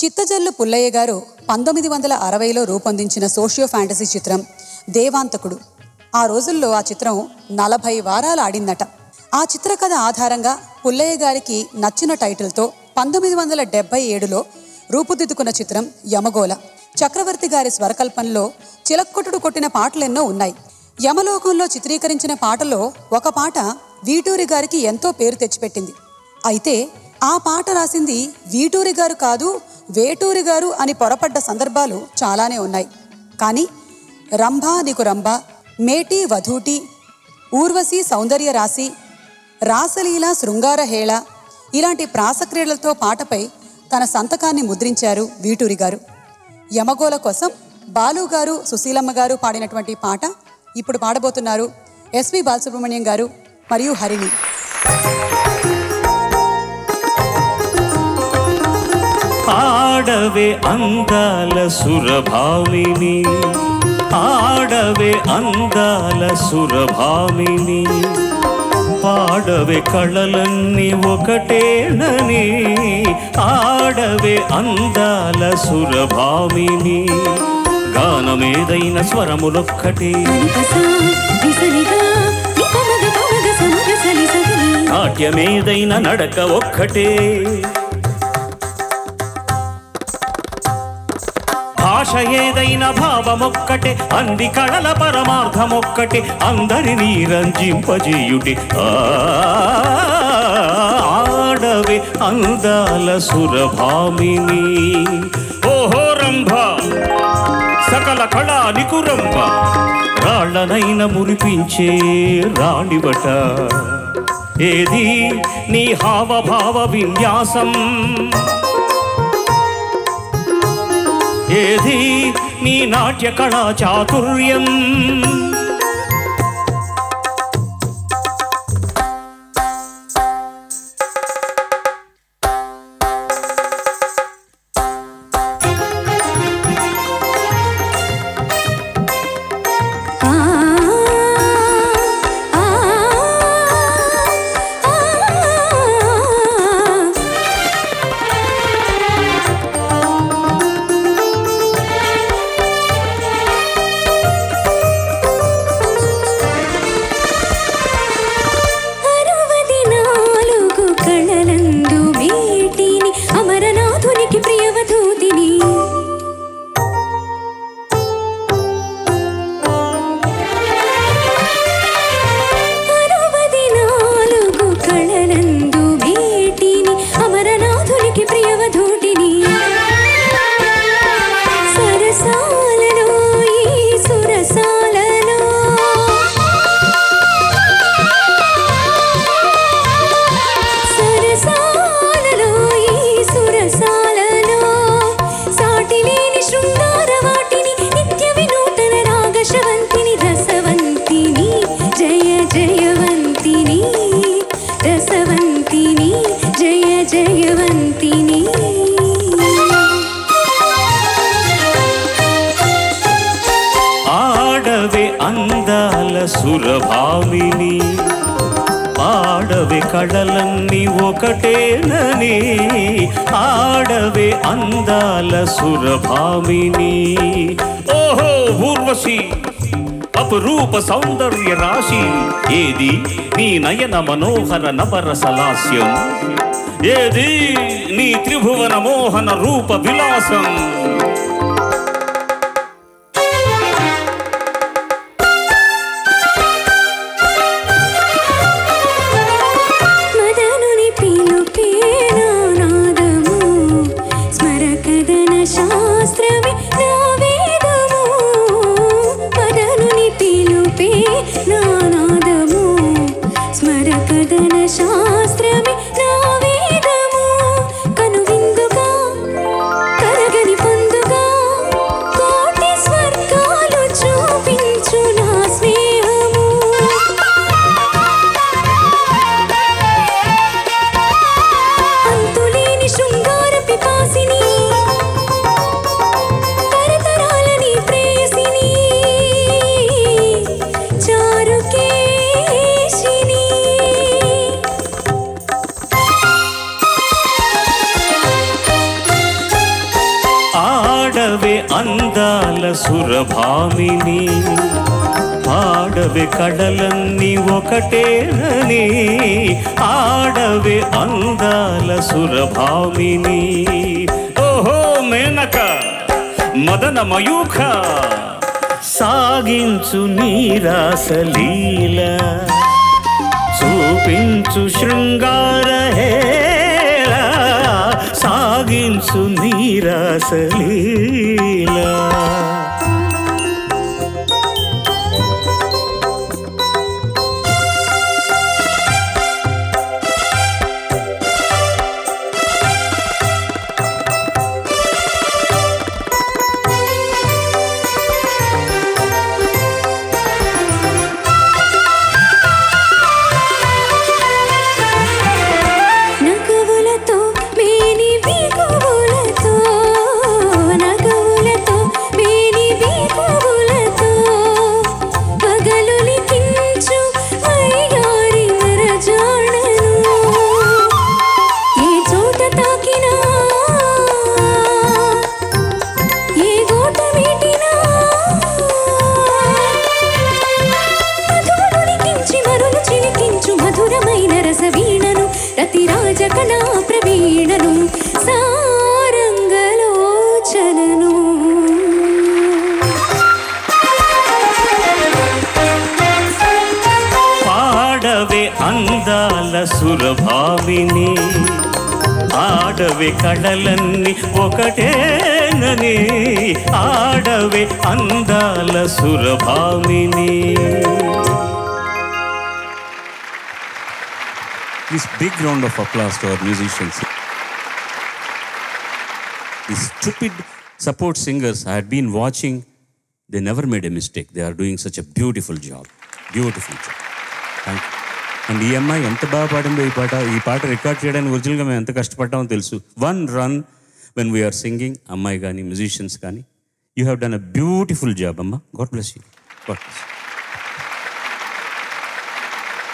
చిత్తజల్లు పుల్లయ్య గారు 1960లో రూపొందించిన socio fantasy చిత్రం దేవాంతకుడు. ఆ రోజుల్లో ఆ చిత్రం 40 వారాలు ఆడిందట. ఆ చిత్రకథ ఆధారంగా పుల్లయ్య గారికి నచ్చిన టైటిల్తో 1977లో రూపుదిద్దుకున్న చిత్రం యమగోళ. చక్రవర్తి గారి స్వరకల్పనలో చిలక్కొట్టుడు కొట్టిన పాటలెన్నో ఉన్నాయి. యమలోకంలో చిత్రీకరించిన పాటలో ఒక పాట వీటూరి గారికి ఎంతో పేరు తెచ్చిపెట్టింది. అయితే ఆ పాట రాసింది వీటూరి గారు కాదు, వేటూరి గారు అని పొరపడ్డ సందర్భాలు చాలానే ఉన్నాయి. కానీ రంభా నీకు రంభ, మేటి వధూటి, ఊర్వశి సౌందర్య రాశి, రాసలీల శృంగార హేళ ఇలాంటి ప్రాసక్రియలతో పాటపై తన సంతకాన్ని ముద్రించారు వీటూరి గారు. యమగోళ కోసం బాలు గారు, సుశీలమ్మ గారు పాడినటువంటి పాట ఇప్పుడు పాడబోతున్నారు ఎస్పి బాలసుబ్రహ్మణ్యం గారు మరియు హరిణి. ఆడవే అందాల సురభామిని, ఆడవే అందాల సురభామిని, పాడవే కళలన్నీ ఒకటేనని, ఆడవే అందాల సురభామిని, గానమేదైన స్వరములొక్కటే, నాట్యమేదైన నడక ఒక్కటే, భాష ఏదైన భావమొక్కటే, అంది కళల పరమార్థమొక్కటే, అందరినీ రంజింపజేయుటి ఆడవే అందాల సురభామిని. ఓహో రంభ సకల కళా నికురంభ, రాళ్ళనైన మురిపించే రాణివట, ఏది నీ హావభావ విన్యాసం, ఏది నీ నాట్య కళా చాతుర్యం, సురభామిని, పాడవే కళలన్నీ ఒకటేనని, ఆడవే అందాల సురభామిని. ఓహో ఊర్వశి అపురూప సౌందర్య రాశి, ఏది నీ నయన మనోహర నవరసలాస్యం, ఏది నీ త్రిభువన మోహన రూప విలాసం, కరగని పొందుగా ఆడవే అందాల సురభామిని ఆడవే కడలన్నీ ఒకటేనని ఆడవే అందాల సురభామిని ఓహో మేనక మదన మయూఖ సాగించు నీరాసలీల చూపించు శృంగార హేళ సాగించు నీరాసలీల అందాల సురభామిని ఆడవే కడలన్నీ ఒకటేనని ఆడవే అందాల సురభామిని. This big round of applause to our musicians. These stupid support singers I had been watching, they never made a mistake. They are doing such a beautiful job. Beautiful job. Thank you. And ఈ అమ్మాయి ఎంత బాగా పాడిందో ఈ పాట record చేయడానికి ఒరిజినల్గా మేము ఎంత కష్టపడ్డామో తెలుసు. One run when we are singing, అమ్మాయి కానీ మ్యూజిషియన్స్ కానీ, you have done a beautiful job అమ్మా. God bless you. God bless you.